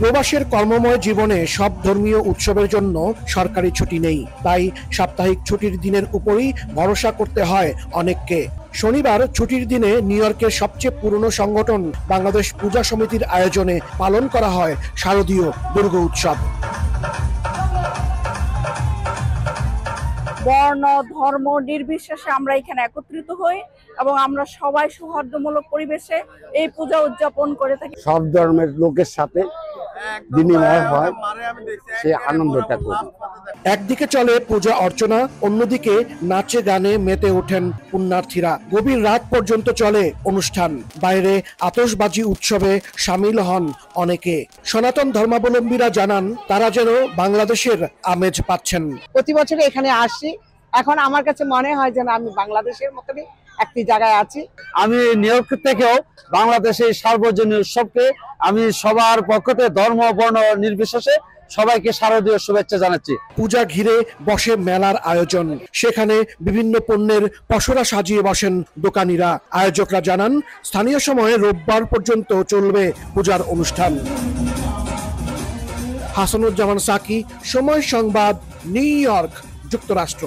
প্রবাসের কর্মময় জীবনে সব ধর্মীয় উৎসবের জন্য সরকারি ছুটি নেই, তাই সাপ্তাহিক ছুটির দিনের উপরই ভরসা করতে হয় অনেককে। শনিবার ছুটির দিনে নিউ ইয়র্কের সবচেয়ে পুরনো সংগঠন বাংলাদেশ পূজা সমিতির আয়োজনে পালন করা হয় শারদীয় দুর্গা উৎসব। বর্ণ ধর্ম নির্বিশেষে আমরা এখানে একত্রিত হই এবং আমরা সবাই সৌহার্দ্যমূলক পরিবেশে এই পূজা উদযাপন করে থাকি। সব ধর্মের লোকের সাথে বিনিময় হয়, সে আনন্দটা করি। একদিকে চলে পূজা অর্চনা, অন্যদিকে নাচে গানে মেতে ওঠেন পুণ্যার্থীরা। গভীর রাত পর্যন্ত চলে অনুষ্ঠান, বাইরে আতশবাজি উৎসবে সামিল হন অনেকে। সনাতন ধর্মাবলম্বীরা জানান তারা যেন বাংলাদেশের আমেজ পাচ্ছেন। প্রতি বছর এখানে আসি, এখন আমার কাছে মনে হয় যেন আমি বাংলাদেশের মতনই একটি জায়গায় আছি। আমি নিউ ইয়র্ক থেকেও বাংলাদেশের সার্বজনীন উৎসবকে আমি সবার পক্ষতে ধর্ম বর্ণ নির্বিশেষে সবাইকে শারদীয় শুভেচ্ছা জানাচ্ছি। পূজা ঘিরে বসে মেলার আয়োজন, সেখানে বিভিন্ন পণ্যের পসরা সাজিয়ে বসেন দোকানিরা। আয়োজকরা জানান স্থানীয় সময়ে রোববার পর্যন্ত চলবে পূজার অনুষ্ঠান। হাসানুজ্জামান সাকি, সময় সংবাদ, নিউ ইয়র্ক, যুক্তরাষ্ট্র।